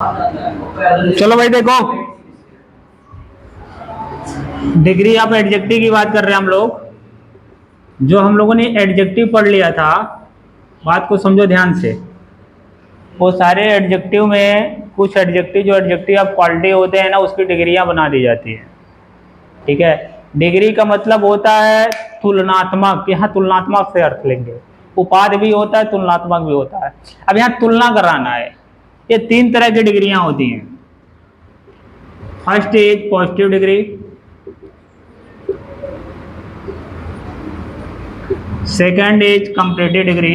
चलो भाई देखो, डिग्री ऑफ एडजेक्टिव की बात कर रहे हैं हम लोग। जो हम लोगों ने एडजेक्टिव पढ़ लिया था, बात को समझो ध्यान से। वो सारे एडजेक्टिव में कुछ एडजेक्टिव जो एडजेक्टिव ऑफ क्वालिटी होते हैं ना, उसकी डिग्रियां बना दी जाती हैं। ठीक है, डिग्री का मतलब होता है तुलनात्मक। यहाँ तुलनात्मक से अर्थ लेंगे। उपाधि भी होता है, तुलनात्मक भी होता है। अब यहाँ तुलना कराना है। ये तीन तरह की डिग्रियां होती हैं। First is positive degree, second is comparative degree,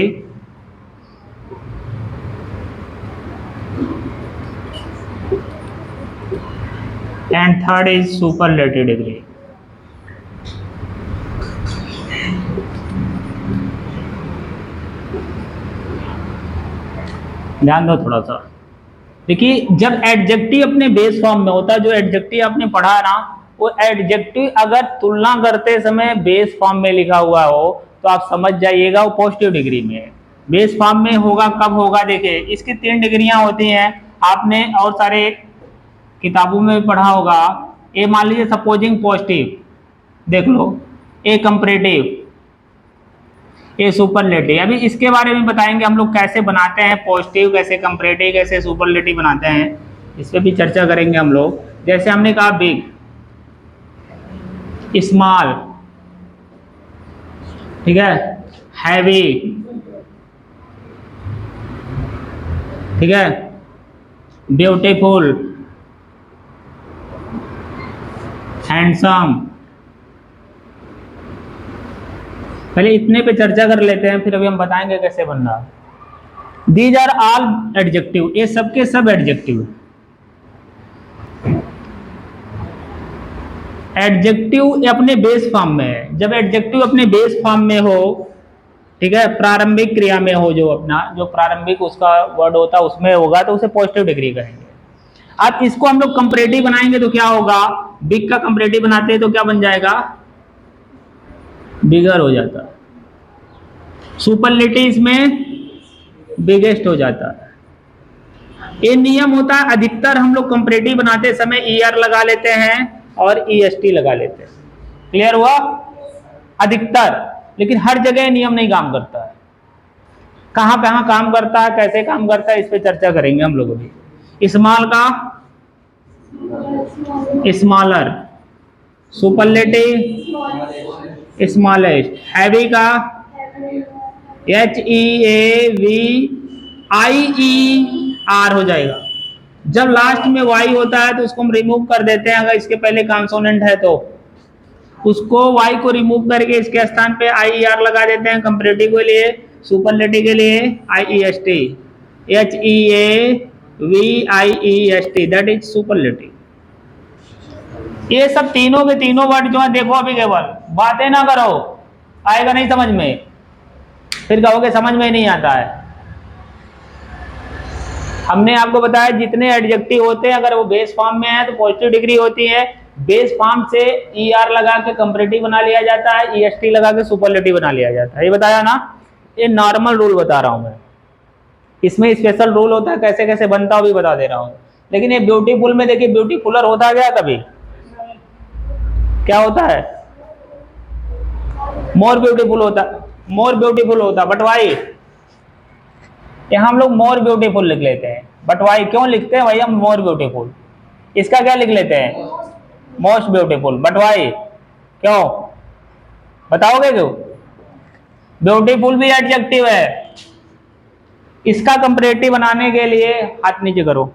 and third is superlative degree. ध्यान दो थोड़ा सा। देखिए, जब एडजेक्टिव अपने बेस फॉर्म में होता है, जो एडजेक्टिव आपने पढ़ा ना, वो एडजेक्टिव अगर तुलना करते समय बेस फॉर्म में लिखा हुआ हो तो आप समझ जाइएगा वो पॉजिटिव डिग्री में है। बेस फॉर्म में होगा कब होगा? देखिए, इसकी तीन डिग्रियां होती हैं। आपने और सारे किताबों में भी पढ़ा होगा। ए मान लीजिए सपोजिंग पॉजिटिव, देख लो। ए कंपैरेटिव, ये सुपरलेटिव। अभी इसके बारे में बताएंगे हम लोग, कैसे बनाते हैं पॉजिटिव, कैसे कंपैरेटिव, कैसे सुपरलेटिव बनाते हैं। इस पर भी चर्चा करेंगे हम लोग। जैसे हमने कहा बिग, स्मॉल, ठीक है, हैवी, ठीक है, ब्यूटीफुल, हैंडसम। पहले इतने पे चर्चा कर लेते हैं, फिर अभी हम बताएंगे कैसे बनना। दीज आर ऑल एडजेक्टिव, ये सबके सब एडजेक्टिव। एडजेक्टिव अपने बेस फॉर्म में है। जब एडजेक्टिव अपने बेस फॉर्म में हो, ठीक है, प्रारंभिक क्रिया में हो, जो अपना जो प्रारंभिक उसका वर्ड होता है उसमें होगा, तो उसे पॉजिटिव डिग्री कहेंगे। अब इसको हम लोग कंपैरेटिव बनाएंगे तो क्या होगा? बिग का कंपैरेटिव बनाते हैं तो क्या बन जाएगा? बिगर हो जाता है। सुपरलेटिव इसमें बिगेस्ट हो जाता है। ये नियम होता है। अधिकतर हम लोग कंपैरेटिव बनाते समय ईआर लगा लेते हैं और ईएसटी लगा लेते हैं। क्लियर हुआ? अधिकतर, लेकिन हर जगह नियम नहीं काम करता है। कहां कहां काम करता है, कैसे काम करता है, इस पे चर्चा करेंगे हम लोग अभी। स्मॉल का स्मॉलर, सुपरलेटिव स्मॉलेस्ट, हैवी का HEAVIER हो जाएगा। जब लास्ट में वाई होता है तो उसको हम रिमूव कर देते हैं। अगर इसके पहले कॉन्सोनेंट है तो उसको वाई को रिमूव करके इसके स्थान पे IER लगा देते हैं। कंपैरेटिव के लिए, सुपरलेटिव के लिए IEST, HEAVIEST, that is superlative. ये सब तीनों के तीनों वर्ड जो है, देखो अभी केवल बातें ना करो, आएगा नहीं समझ में, फिर कहोगे समझ में नहीं आता है। हमने आपको बताया जितने एडजेक्टिव होते हैं, अगर वो बेस फॉर्म में है तो पॉजिटिव डिग्री होती है। बेस फॉर्म से ER लगा के कंपैरेटिव बना लिया जाता है, EST लगा के सुपरलेटिव बना लिया जाता है। ये बताया ना, ये नॉर्मल रूल बता रहा हूं मैं। इसमें स्पेशल रूल होता है, कैसे कैसे बनता है भी बता दे रहा हूं। लेकिन ये ब्यूटीफुल में देखिए, ब्यूटीफुलर होता गया कभी क्या होता है? मोर ब्यूटीफुल होता, मोर ब्यूटीफुल होता। बट वाई, यहां हम लोग मोर ब्यूटीफुल लिख लेते हैं। बट वाई क्यों लिखते हैं भाई हम मोर ब्यूटीफुल? इसका क्या लिख लेते हैं? Most beautiful. बट वाई क्यों बताओगे? क्यों? ब्यूटीफुल भी एडजेक्टिव है। इसका कंपैरेटिव बनाने के लिए हाथ नीचे करो।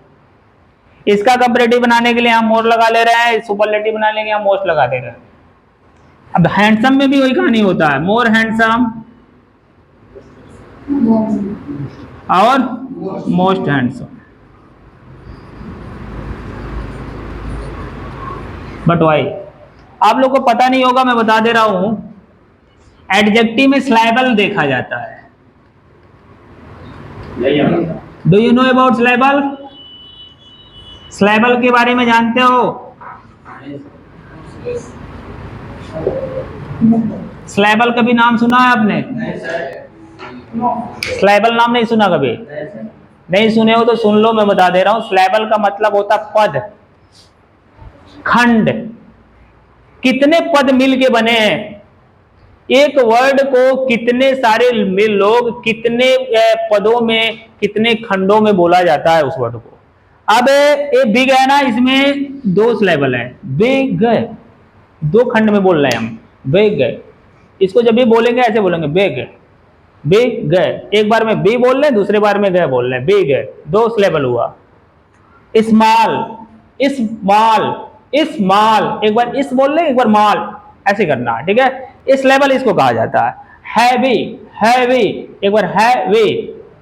इसका कंपैरेटिव बनाने के लिए हम मोर लगा ले रहे हैं, सुपरलेटिव बनाने के लिए हम मोस्ट लगा दे रहे हैं। अब हैंडसम में भी वही कहानी होता है, मोर हैंडसम और मोस्ट हैंडसम। बट वाई आप लोग को पता नहीं होगा, मैं बता दे रहा हूं। एडजेक्टिव में स्लैबल देखा जाता है। Do you know about syllable? Syllable के बारे में जानते हो? स्लैबल कभी नाम सुना है आपने? स्लैबल नाम नहीं सुना कभी? नहीं सुने हो तो सुन लो, मैं बता दे रहा हूं। स्लेबल का मतलब होता पद, खंड। कितने पद मिल के बने हैं? एक वर्ड को कितने सारे लोग कितने पदों में, कितने खंडों में बोला जाता है उस वर्ड को। अब ये बिग है ना, इसमें दो सिलेबल है, बिग, दो खंड में बोल रहे हैं हम, बिग। इसको जब भी बोलेंगे ऐसे बोलेंगे, बिग, बिग। एक बार में बी बोल रहे, दूसरे बार में गए बोल रहे, बिग, दो सिलेबल हुआ। स्मॉल, स्मॉल, स्मॉल, एक बार इस बोल रहे, एक बार माल, ऐसे करना है, ठीक है। इस लेवल इसको कहा जाता है। हैवी, हैवी, एक बार हैवी,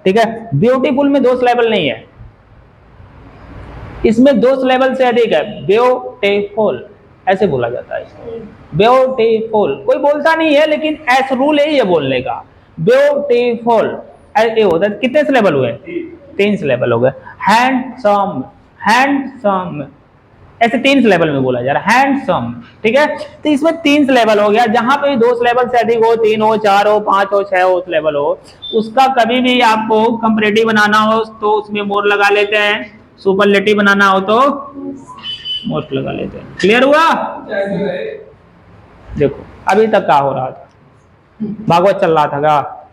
ठीक है। ब्यूटीफुल में दो सिलेबल नहीं है, इसमें दो सिलेबल से अधिक है। ब्यूटीफुल ऐसे बोला जाता है इसको, ब्यूटीफुल। कोई बोलता नहीं है लेकिन ऐसा रूल है ये बोलने का, ब्यूटीफुल ऐसे होता है। कितने सिलेबल हुए? 3 सिलेबल हो गए। हैंडसम, हैंडसम, ऐसे 3 सिलेबल में बोला जा रहा है, हैंडसम, ठीक है। तो इसमें 3 सिलेबल हो गया। जहां पे 2 सिलेबल से अधिक हो, 3 हो, 4 हो, 5 हो, 6 हो सिलेबल हो, उसका कभी भी आपको कंपैरेटिव बनाना हो तो उसमें मोर लगा लेते हैं, सुपरलेटिव बनाना हो तो मोस्ट लगा लेते हैं। क्लियर हुआ? देखो अभी तक क्या हो रहा था, भागवत चल रहा था का।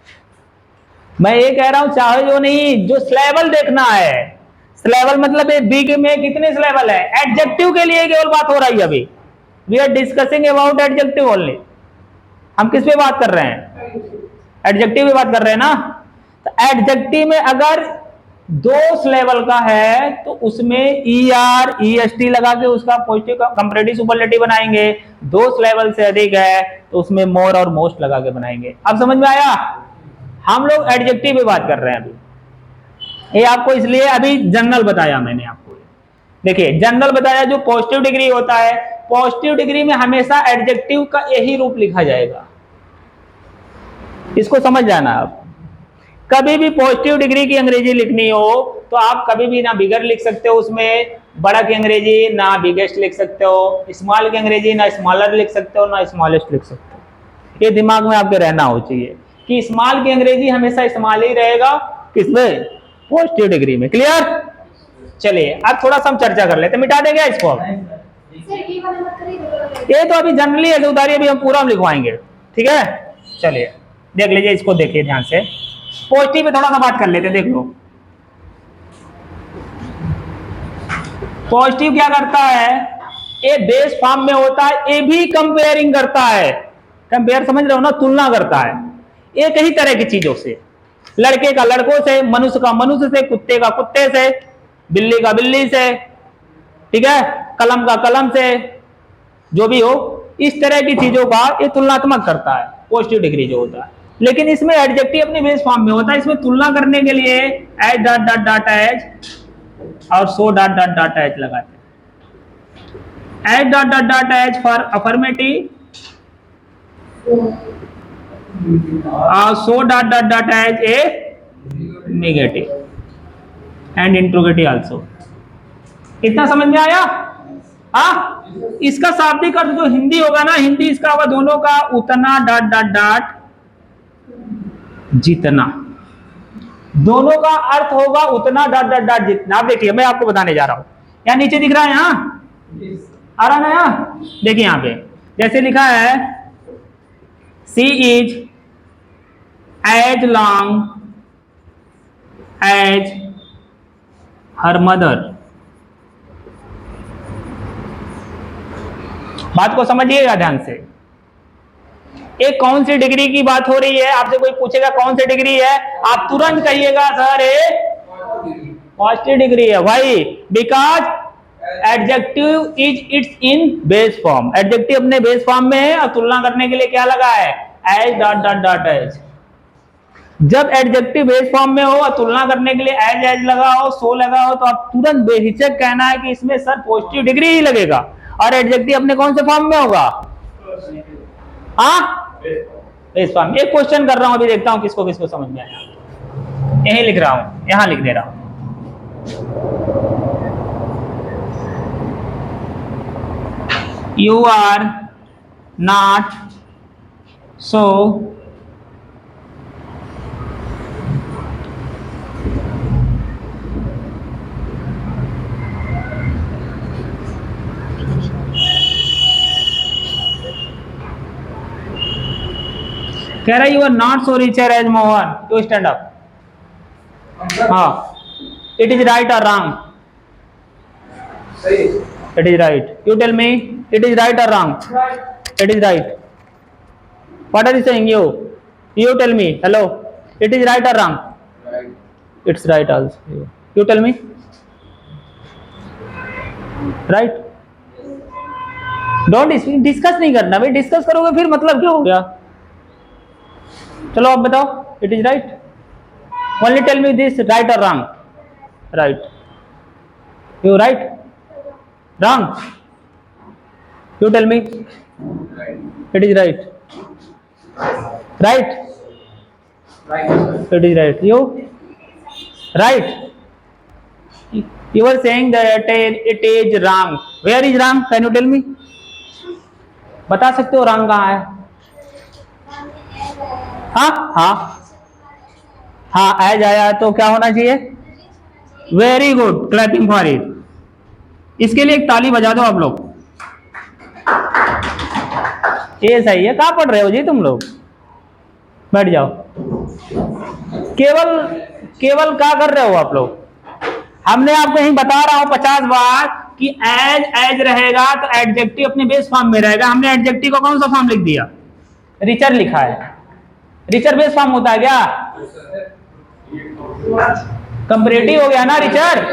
मैं ये कह रहा हूं चाहे जो नहीं, जो सिलेबल देखना है। सिलेबल मतलब बिग में कितने सिलेबल है? एडजेक्टिव के लिए केवल बात हो रही है अभी। We are discussing about adjective only. हम किस पे बात कर रहे हैं? एडजेक्टिव पे बात कर रहे हैं ना। तो एडजेक्टिव में अगर 2 सिलेबल का है तो उसमें ER EST लगा के उसका पॉजिटिव कंपैरेटिव सुपरलेटिव बनाएंगे। 2 सिलेबल से अधिक है तो उसमें मोर और मोस्ट लगा के बनाएंगे। अब समझ में आया? हम लोग एडजेक्टिव पे बात कर रहे हैं अभी। ये आपको इसलिए अभी जनरल बताया मैंने आपको। देखिए जनरल बताया, जो पॉजिटिव डिग्री होता है, पॉजिटिव डिग्री में हमेशा एडजेक्टिव का यही रूप लिखा जाएगा। इसको समझ जाना आप। कभी भी पॉजिटिव डिग्री की अंग्रेजी लिखनी हो तो आप कभी भी ना बिगर लिख सकते हो, उसमें बड़ा की अंग्रेजी ना बिगेस्ट लिख सकते हो, स्मॉल की अंग्रेजी ना स्मॉलर लिख सकते हो, ना स्मॉलेस्ट लिख सकते हो। ये दिमाग में आपके रहना हो चाहिए कि स्मॉल की अंग्रेजी हमेशा स्मॉल ही रहेगा, किसमें? पॉजिटिव डिग्री में। क्लियर? चलिए अब थोड़ा सा हम चर्चा कर लेते, मिटा देंगे इसको। ये तो अभी जनरली है, उदाहरण अभी हम पूरा लिखवाएंगे, ठीक है। चलिए देख लीजिए, इसको देखिए ध्यान से। पॉजिटिव पे थोड़ा सा बात कर लेते, देख लो। पॉजिटिव क्या करता है? ये बेस फॉर्म में होता है, ये भी कंपेयरिंग करता है। कंपेयर समझ रहे हो ना, तुलना करता है एक ही तरह की चीजों से। लड़के का लड़कों से, मनुष्य का मनुष्य से, कुत्ते का कुत्ते से, बिल्ली का बिल्ली से, ठीक है, कलम का कलम से, जो भी हो, इस तरह की चीजों का ये तुलनात्मक करता है पॉजिटिव डिग्री जो होता है। लेकिन इसमें एडजेक्टिव अपने बेस फॉर्म में होता है, इसमें तुलना करने के लिए as dot dot dot as और so dot dot dot as लगाते हैं। As dot dot dot as for affirmative और so dot dot dot as a negative and interrogative also. इतना समझ में आया? इसका शाब्दिक अर्थ जो हिंदी होगा ना, हिंदी इसका होगा दोनों का उतना डॉट डॉट डॉट जितना। दोनों का अर्थ होगा उतना डॉट डॉट डॉट जितना। आप देखिए मैं आपको बताने जा रहा हूं, यहां नीचे दिख रहा है, यहां आ रहा है ना, यहां देखिए, यहां पे जैसे लिखा है she is as long as her mother. बात को समझिएगा ध्यान से। एक कौन सी डिग्री की बात हो रही है? आपसे कोई पूछेगा कौन सी डिग्री है, आप तुरंत कहिएगा सर ये पॉजिटिव डिग्री है भाई, because adjective is it's in base form. Adjective अपने बेस फॉर्म में है और तुलना करने के लिए क्या लगा है? As dot dot dot as. जब एडजेक्टिव बेस फॉर्म में हो और तुलना करने के लिए एज एज लगा हो, सो लगा हो, तो आप तुरंत बेहिचक कहना है कि इसमें सर पॉजिटिव डिग्री ही लगेगा। और एडजेक्टिव अपने कौन से फॉर्म में होगा? Base form. एक क्वेश्चन कर रहा हूं, अभी देखता हूं किसको किसको समझ में आया। यही लिख रहा हूं, यहां लिख दे रहा हूं। यू आर नॉट सो कह रहा है you are not so richer as Mohan, you stand up. हाँ, इट इज राइट और wrong? It is right. You tell me, it is right और wrong? It is right. What are you saying? You tell me, hello, it is right और wrong? It's right also. You tell me, right? Don't discuss नहीं करना भाई, discuss करोगे फिर मतलब क्या हो गया? चलो आप बताओ, it is right? Only tell me this, right और wrong? Right. You right? Wrong? You tell me, it is right? Right? It is right. You? Right? You are saying that it is wrong. Where is wrong? Can you tell me? बता सकते हो wrong कहाँ है? हाँ हाँ हाँ, as आया तो क्या होना चाहिए? Very good. Clapping for it. इसके लिए एक ताली बजा दो आप लोग। ये सही है। कहाँ पढ़ रहे हो जी तुम लोग? बैठ जाओ। केवल क्या कर रहे हो आप लोग? हमने आपको यही बता रहा हूं 50 बार कि एज रहेगा तो एडजेक्टिव अपने बेस फॉर्म में रहेगा। हमने एडजेक्टिव का कौन सा फॉर्म लिख दिया? रिचर लिखा है। रिचर बेस फॉर्म होता है क्या? कंपैरेटिव हो गया ना रिचर?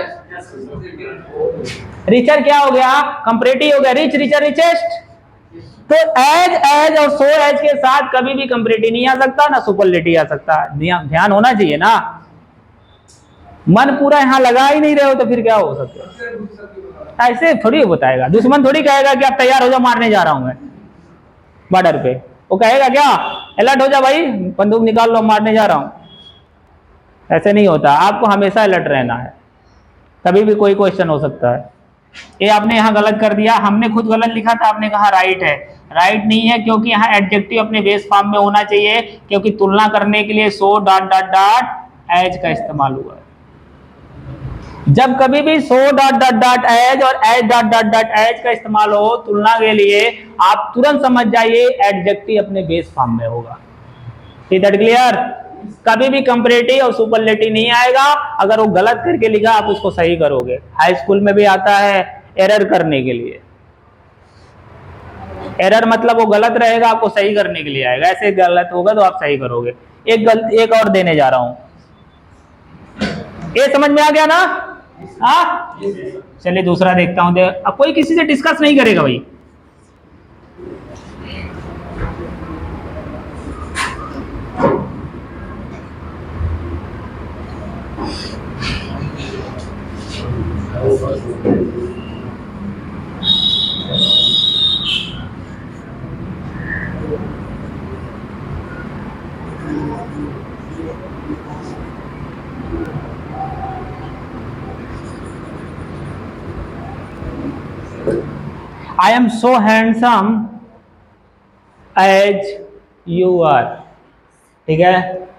रिचर क्या हो गया? कंपैरेटिव हो गया। Rich, richer, richest. तो एज और सो एज के साथ कभी भी कंपैरेटिव नहीं आ सकता, ना सुपरलेटिव आ सकता। ध्यान होना चाहिए ना। मन पूरा यहाँ लगा ही नहीं रहे हो तो फिर क्या हो सकता है? ऐसे थोड़ी बताएगा। दुश्मन थोड़ी कहेगा कि आप तैयार हो जाओ, मारने जा रहा हूं मैं बॉर्डर पे। वो कहेगा क्या, अलर्ट हो जा भाई, बंदूक निकाल लो, मारने जा रहा हूं। ऐसे नहीं होता। आपको हमेशा अलर्ट रहना है, कभी भी कोई क्वेश्चन हो सकता है। ये आपने यहाँ गलत कर दिया, हमने खुद गलत लिखा था, आपने कहा राइट है। राइट नहीं है, क्योंकि यहाँ एडजेक्टिव अपने बेस फॉर्म में होना चाहिए, क्योंकि तुलना करने के लिए so dot dot dot as का इस्तेमाल हुआ है। जब कभी भी so dot dot dot as और as dot dot dot as का इस्तेमाल हो तुलना के लिए, आप तुरंत समझ जाइए एडजेक्टिव अपने बेस फॉर्म में होगा। Is that clear? कभी भी कंपैरेटिव और सुपरलेटिव नहीं आएगा। अगर वो गलत करके लिखा आप उसको सही करोगे। हाई स्कूल में भी आता है एरर करने के लिए। एरर मतलब वो गलत रहेगा, आपको सही करने के लिए आएगा। ऐसे गलत होगा तो आप सही करोगे। एक और देने जा रहा हूं। ये समझ में आ गया ना? हाँ, चलिए दूसरा देखता हूं। अब कोई किसी से डिस्कस नहीं करेगा भाई। I am so handsome as you are। ठीक है,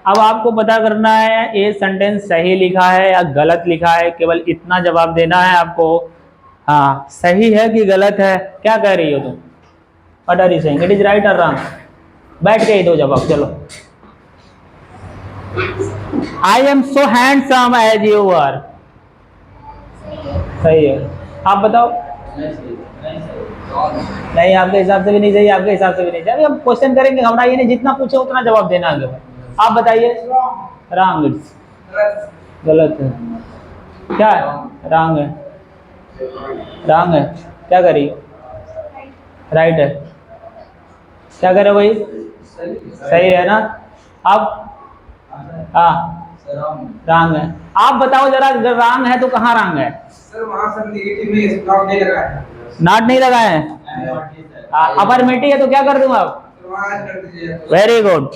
अब आपको पता करना है ये सेंटेंस सही लिखा है या गलत लिखा है। केवल इतना जवाब देना है आपको, हाँ सही है कि गलत है। क्या कह रही हो तुम? What are you saying? It is right और रॉन्ग? बैठ के ही दो जवाब। चलो, I am so handsome as you are. सही है। आप बताओ। नहीं, आपके हिसाब से भी नहीं सही, आपके हिसाब से भी नहीं सही। अब क्वेश्चन करेंगे, घबराइए नहीं, जितना पूछे उतना जवाब देना आगे। आप बताइए। रॉन्ग। इट्स गलत है। क्या है? रॉन्ग है। रॉन्ग है। क्या करी? राइट है। क्या करे भाई? सही है ना? आप हाँ रॉन्ग है। आप बताओ जरा, अगर रॉन्ग है तो कहाँ रॉन्ग है? सर वहाँ सर नेगेटिव में नॉट नहीं लगा है। नॉट नहीं लगा है? अफर्मेटिव है तो क्या कर दूं आप? वेरी गुड,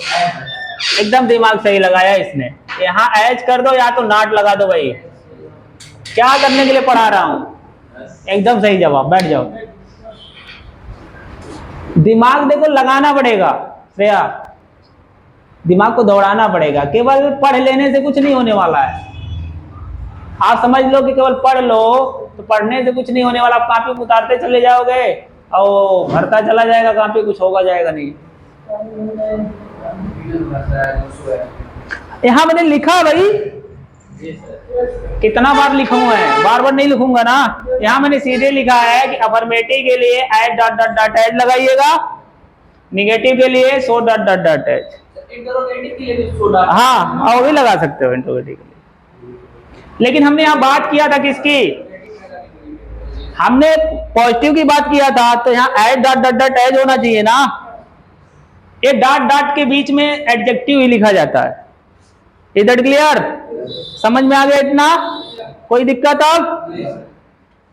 एकदम दिमाग सही लगाया इसने। यहाँ एज कर दो या तो नॉट लगा दो भाई। क्या करने के लिए पढ़ा रहा हूं? एकदम सही जवाब। बैठ जाओ। दिमाग देखो लगाना पड़ेगा श्रेया, दिमाग को दौड़ाना पड़ेगा। केवल पढ़ लेने से कुछ नहीं होने वाला है। आप समझ लो कि केवल पढ़ लो तो पढ़ने से कुछ नहीं होने वाला। आप कॉपी उतारते चले जाओगे और भरता चला जाएगा कॉपी, कुछ होगा जाएगा नहीं। यहाँ मैंने लिखा भाई, कितना बार लिखूंगा है, बार बार नहीं लिखूंगा ना। यहाँ मैंने सीधे लिखा है कि अफर्मेटिव के लिए as dot dot dot as लगाइएगा, निगेटिव के लिए so dot dot dot as. Interrogative के लिए भी सो डॉट। हाँ, वो भी लगा सकते हो इंटरोगेटिव के लिए। लेकिन हमने यहाँ बात किया था किसकी, हमने पॉजिटिव की बात किया था, तो यहाँ as dot dot dot as होना चाहिए ना। ये डॉट डॉट के बीच में एडजेक्टिव ही लिखा जाता है। Is that clear? समझ में आ गया इतना? कोई दिक्कत? अब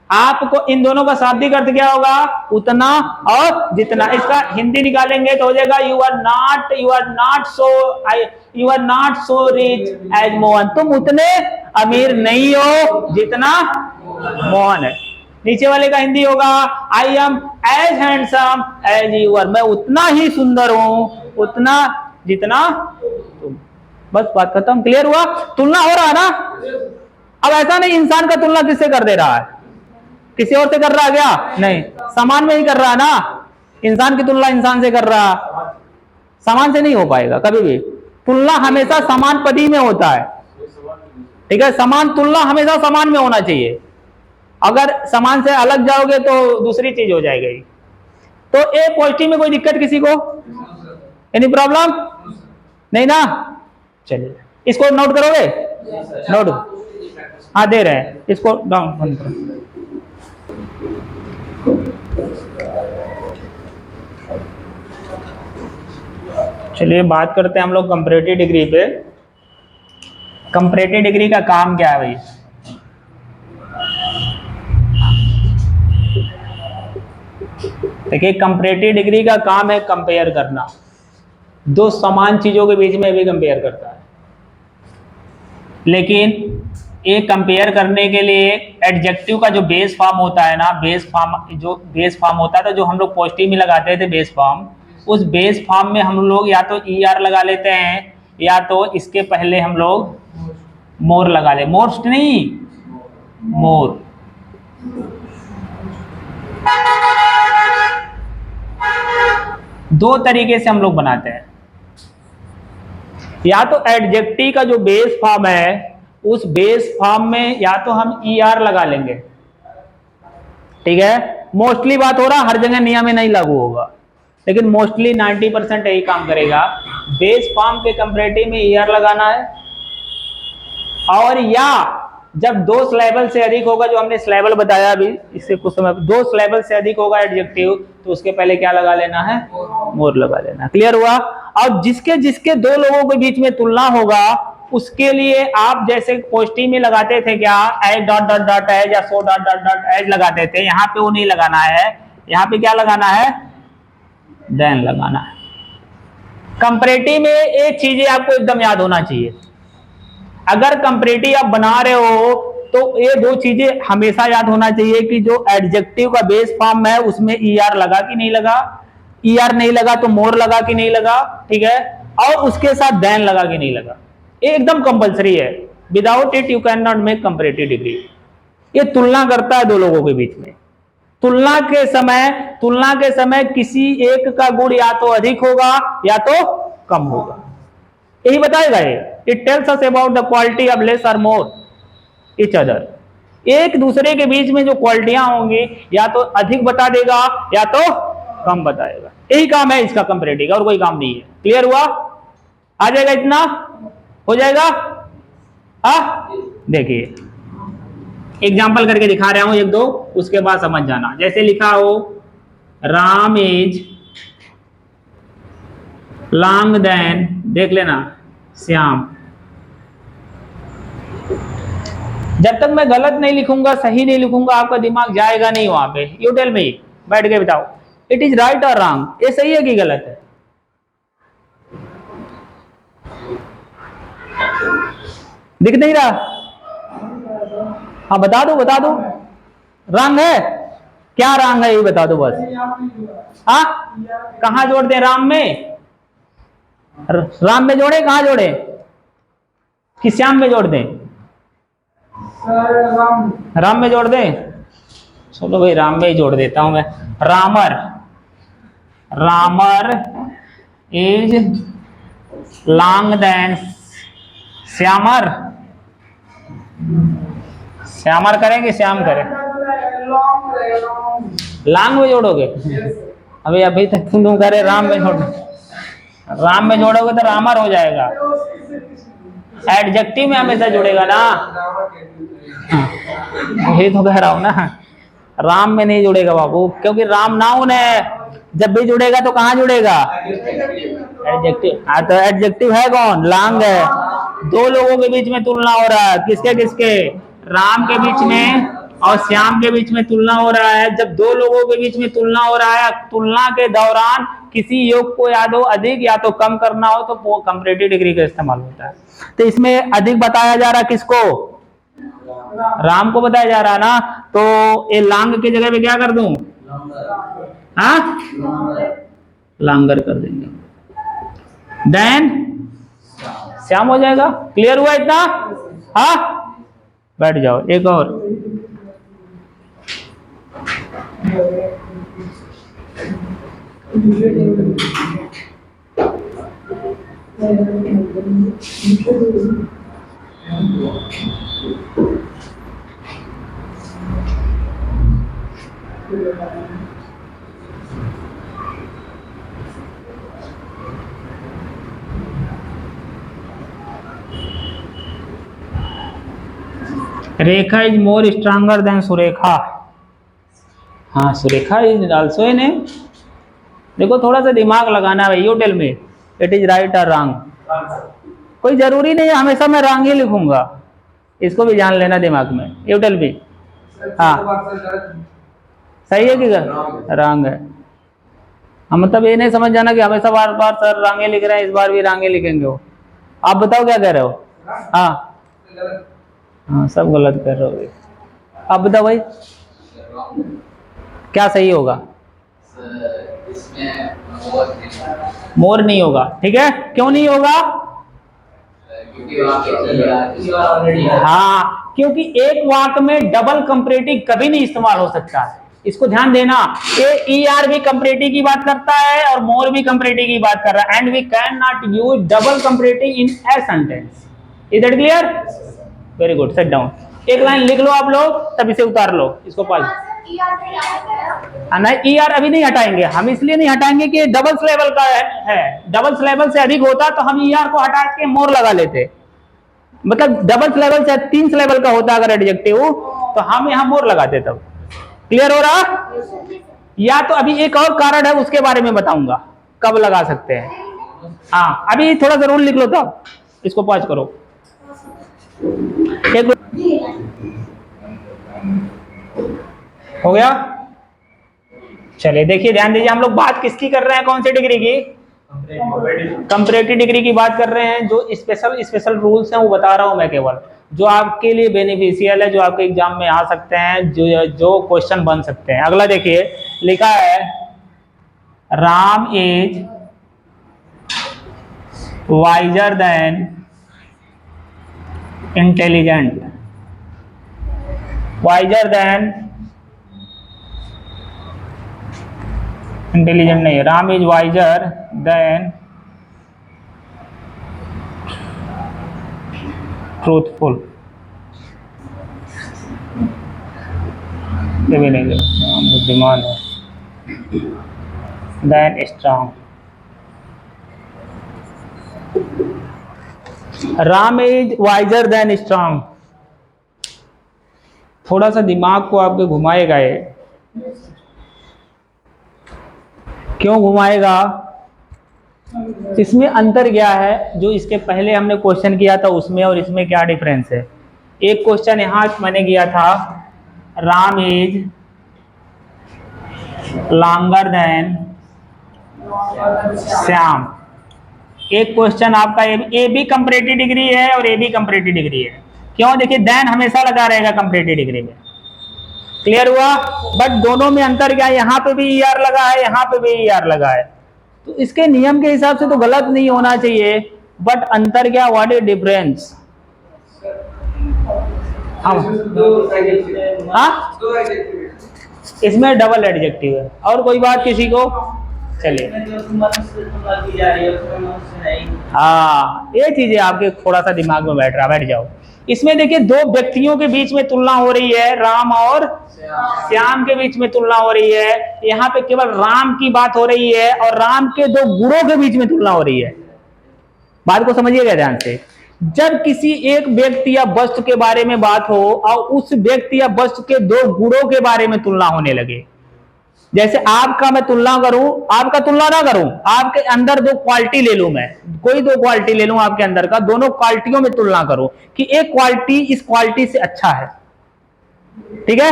आपको इन दोनों का शाब्दिक अर्थ क्या होगा, उतना और जितना। इसका हिंदी निकालेंगे तो हो जाएगा you are not so rich as Mohan. तुम उतने अमीर नहीं हो जितना मोहन है। नीचे वाले का हिंदी होगा I am as handsome as you are. मैं उतना ही सुंदर हूं उतना जितना तुम। बस बात खत्म। क्लियर हुआ? तुलना हो रहा है ना। अब ऐसा नहीं इंसान का तुलना किससे कर दे रहा है, किसी और से कर रहा है क्या? नहीं, समान में ही कर रहा है ना। इंसान की तुलना इंसान से कर रहा है, समान से नहीं हो पाएगा कभी भी। तुलना हमेशा समान पदी में होता है, ठीक है। समान तुलना हमेशा समान में होना चाहिए। अगर समान से अलग जाओगे तो दूसरी चीज हो जाएगी। तो ए पॉजिटिव में कोई दिक्कत किसी को? Any problem? नहीं ना। चलिए इसको नोट करोगे? नोट, हाँ दे रहे हैं, इसको डाउन बंद करो। चलिए बात करते हैं हम लोग कंपैरेटिव डिग्री पे। कंपैरेटिव डिग्री का काम क्या है भाई? देखिए कंपैरेटिव डिग्री का काम है कंपेयर करना, दो समान चीजों के बीच में भी कंपेयर करता है। लेकिन ये कंपेयर करने के लिए एडजेक्टिव का जो बेस फॉर्म होता है ना, बेस फॉर्म होता है, तो जो हम लोग पॉजिटिव में लगाते थे बेस फॉर्म, उस बेस फॉर्म में हम लोग या तो ER लगा लेते हैं या तो इसके पहले हम लोग मोर लगा ले। मोस्ट नहीं, मोर। दो तरीके से हम लोग बनाते हैं। या तो एडजेक्टिव का जो बेस फॉर्म है उस बेस फॉर्म में या तो हम ER लगा लेंगे, ठीक है। मोस्टली बात हो रहा, हर जगह नियम में नहीं लागू होगा, लेकिन मोस्टली 90% यही काम करेगा। बेस फॉर्म के कंपैरेटिव में ER लगाना है, और या जब दो सिलेबल से अधिक होगा, जो हमने सिलेबल बताया अभी इससे कुछ समय, दो सिलेबल से अधिक होगा एडजेक्टिव, तो उसके पहले क्या लगा लेना है? मोर लगा लेना। क्लियर हुआ? और जिसके जिसके दो लोगों के बीच में तुलना होगा उसके लिए आप जैसे पॉजिटिव में लगाते थे क्या, as dot dot dot as या so dot dot dot as लगाते थे, यहाँ पे वो नहीं लगाना है। यहाँ पे क्या लगाना है? देन लगाना है। कंपैरेटिव में एक चीजें आपको एकदम याद होना चाहिए। अगर कंपैरेटिव आप बना रहे हो तो ये दो चीजें हमेशा याद होना चाहिए कि जो एडजेक्टिव का बेस फॉर्म है उसमें ER लगा कि नहीं लगा, ER नहीं लगा तो मोर लगा कि नहीं लगा, ठीक है, और उसके साथ देन लगा कि नहीं लगा। ये एकदम कंपलसरी है। Without it you can not make comparative degree. ये तुलना करता है दो लोगों के बीच में। तुलना के समय किसी एक का गुण या तो अधिक होगा या तो कम होगा, यही बताएगा ये। It tells us about the quality of less और मोर ईच अदर। एक दूसरे के बीच में जो क्वालिटियां होंगी या तो अधिक बता देगा या तो कम बताएगा। यही काम है इसका कंपैरेटिव का, और कोई काम नहीं है। क्लियर हुआ? आ जाएगा, इतना हो जाएगा। देखिए एग्जाम्पल करके दिखा रहा हूं एक दो, उसके बाद समझ जाना। जैसे लिखा हो राम इज लॉन्ग देन, देख लेना, श्याम। जब तक मैं गलत नहीं लिखूंगा, सही नहीं लिखूंगा, आपका दिमाग जाएगा नहीं वहां पे। यू टेल मी, बैठ के बताओ, इट इज राइट और रॉन्ग, ये सही है कि गलत है? दिख नहीं रहा? हाँ बता दो, बता दो। रॉन्ग है क्या? रॉन्ग है ये बता दो बस। हाँ, कहाँ जोड़ दें राम में? राम में जोड़े, कहाँ जोड़े? कि श्याम में जोड़ दें? राम में जोड़ दें? चलो भाई राम में ही जोड़ देता हूं मैं। रामर इज लॉन्ग देन श्यामर, श्यामर करेंगे श्याम करें, लॉन्ग में जोड़ोगे। अभी अभी तक तुम कह रहे राम में जोड़, राम में जोड़ोगे तो रामर हो जाएगा। एडजेक्टिव में हमेशा जुड़ेगा ना, यही तो कह रहा हूं ना, राम में नहीं जुड़ेगा बाबू, क्योंकि राम नाउन है, जब भी जुड़ेगा तो कहाँ जुड़ेगा, एडजेक्टिव। हाँ तो एडजेक्टिव है कौन, लॉन्ग है। दो लोगों के बीच में तुलना हो रहा है, किसके किसके, राम के बीच में और श्याम के बीच में तुलना हो रहा है। जब दो लोगों के बीच में तुलना हो रहा है, तुलना के दौरान किसी योग को या तो अधिक या तो कम करना हो तो वो कंपैरेटिव डिग्री का इस्तेमाल होता है। तो इसमें अधिक बताया जा रहा है किसको, राम को बताया जा रहा है ना, तो ये लांग की जगह पे क्या कर दूं, हाँ लांगर कर देंगे, देन श्याम हो जाएगा। क्लियर हुआ इतना, हाँ बैठ जाओ। एक और, Rekha is more stronger than Surekha. हाँ सुरेखा इज ऑल्सो इन। देखो थोड़ा सा दिमाग लगाना है, you tell me it is right और रॉन्ग। कोई जरूरी नहीं है हमेशा मैं रॉन्ग ही लिखूंगा, इसको भी जान लेना दिमाग में। यू टेल मी, हाँ सही है कि रॉन्ग है। हम मतलब ये नहीं समझ जाना कि हमेशा बार बार सर रॉन्ग लिख रहे हैं, इस बार भी रॉन्ग लिखेंगे। वो आप बताओ क्या कह रहे हो, हाँ हाँ सब गलत कर रहे हो। आप बताओ भाई क्या सही होगा, मोर नहीं होगा, ठीक है क्यों नहीं होगा, हाँ क्योंकि एक वाक्य में डबल कंपैरेटिव कभी नहीं इस्तेमाल हो सकता। इसको ध्यान देना, ये ईआर भी कंपैरेटिव की बात करता है और मोर भी कंपैरेटिव की बात कर रहा है, and we can not use double comparative in a sentence. Is that clear, very good, sit down. एक लाइन लिख लो आप लोग, तब इसे उतार लो, इसको पास। नहीं ईआर अभी नहीं हटाएंगे हम, इसलिए नहीं हटाएंगे कि डबल सिलेबल का है, डबल सिलेबल से अधिक होता तो हम ईआर को हटा के मोर लगा लेते। मतलब डबल सिलेबल से 3 सिलेबल का होता अगर एडजेक्टिव तो हम यहाँ मोर लगाते तब। क्लियर हो रहा, या तो अभी एक और कारण है उसके बारे में बताऊंगा कब लगा सकते हैं। हाँ अभी थोड़ा सा रूल लिख लो, तब इसको पॉज करो। एक हो गया, चलिए देखिए ध्यान दीजिए, हम लोग बात किसकी कर रहे हैं, कौन सी डिग्री की, कंपैरेटिव डिग्री की बात कर रहे हैं। जो स्पेशल रूल्स हैं वो बता रहा हूं मैं, केवल जो आपके लिए बेनिफिशियल है, जो आपके एग्जाम में आ सकते हैं, जो क्वेश्चन बन सकते हैं। अगला देखिए, लिखा है Ram is wiser than intelligent, wiser than intelligent नहीं, Ram is wiser than truthful, ये भी नहीं, बुद्धिमान है, than strong. Ram is wiser than strong, थोड़ा सा दिमाग को आपके घुमाएगा ये। क्यों घुमाएगा, इसमें अंतर क्या है, जो इसके पहले हमने क्वेश्चन किया था उसमें और इसमें क्या डिफरेंस है। एक क्वेश्चन यहाँ मैंने किया था, Ram is longer than Shyam. एक क्वेश्चन आपका ए भी कंपैरेटिव डिग्री है और ए भी कंपैरेटिव डिग्री है। क्यों, देखिए देन हमेशा लगा रहेगा कंपैरेटिव डिग्री में। क्लियर हुआ, बट दोनों में अंतर क्या है, यहाँ पे भी ईआर लगा है, यहाँ पे भी ईआर लगा है, तो इसके नियम के हिसाब से तो गलत नहीं होना चाहिए, बट अंतर क्या, व्हाट इज डिफरेंस। हाँ इसमें डबल एडजेक्टिव है। और कोई बात किसी को, चलिए, इसमें जो मनुष्य तुलना की जा रही है उसमें मनुष्य नहीं। हाँ ये चीजें आपके थोड़ा सा दिमाग में बैठ रहा, बैठ जाओ। इसमें देखिए दो व्यक्तियों के बीच में तुलना हो रही है, राम और श्याम के बीच में तुलना हो रही है। यहाँ पे केवल राम की बात हो रही है और राम के दो गुणों के बीच में तुलना हो रही है। बात को समझिएगा ध्यान से। जब किसी एक व्यक्ति या वस्तु के बारे में बात हो और उस व्यक्ति या वस्तु के दो गुणों के बारे में तुलना होने लगे, जैसे आपका मैं तुलना करूं, आपका तुलना ना करूं, आपके अंदर दो क्वालिटी ले लूं, मैं कोई दो क्वालिटी ले लूं आपके अंदर का, दोनों क्वालिटियों में तुलना करूं कि एक क्वालिटी इस क्वालिटी से अच्छा है, ठीक है।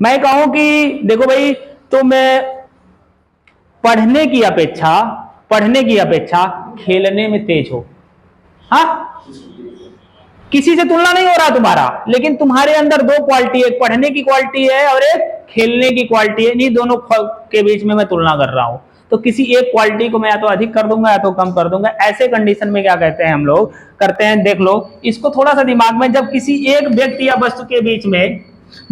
मैं कहूं कि देखो भाई तुम पढ़ने की अपेक्षा खेलने में तेज हो, हाँ, किसी से तुलना नहीं हो रहा तुम्हारा, लेकिन तुम्हारे अंदर दो क्वालिटी, एक पढ़ने की क्वालिटी है और एक खेलने की क्वालिटी है, नहीं दोनों के बीच में मैं तुलना कर रहा हूं, तो किसी एक क्वालिटी को मैं या तो अधिक कर दूंगा या तो कम कर दूंगा। ऐसे कंडीशन में क्या कहते हैं हम लोग करते हैं, देख लो इसको थोड़ा सा दिमाग में, जब किसी एक व्यक्ति या वस्तु के बीच में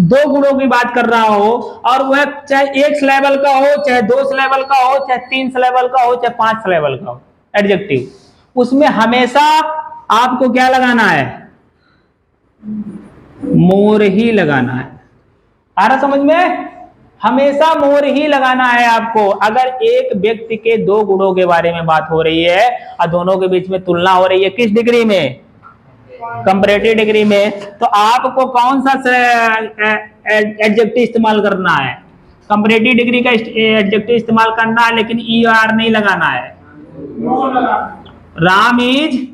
दो गुणों की बात कर रहा हो और वह चाहे 1 लेवल का हो, चाहे 2 लेवल का हो, चाहे 3 लेवल का हो, चाहे 5 लेवल का हो, एडजेक्टिव, उसमें हमेशा आपको क्या लगाना है, मोर ही लगाना है। आ रहा समझ में? हमेशा मोर ही लगाना है आपको। अगर एक व्यक्ति के दो गुणों के बारे में बात हो रही है और दोनों के बीच में तुलना हो रही है, किस डिग्री में, कंपैरेटिव डिग्री में, तो आपको कौन सा एडजेक्टिव इस्तेमाल करना है, कंपैरेटिव डिग्री का एडजेक्टिव इस्तेमाल करना है, लेकिन ER नहीं लगाना है। Ram is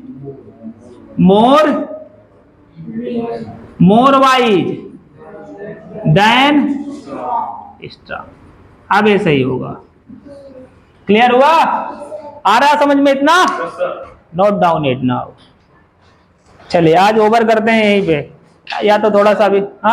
more wise than strong, अब ये सही होगा। क्लियर हुआ? आ रहा समझ में इतना? Note down it now. चलिए आज ओवर करते हैं यहीं पे, या तो थोड़ा सा भी, हाँ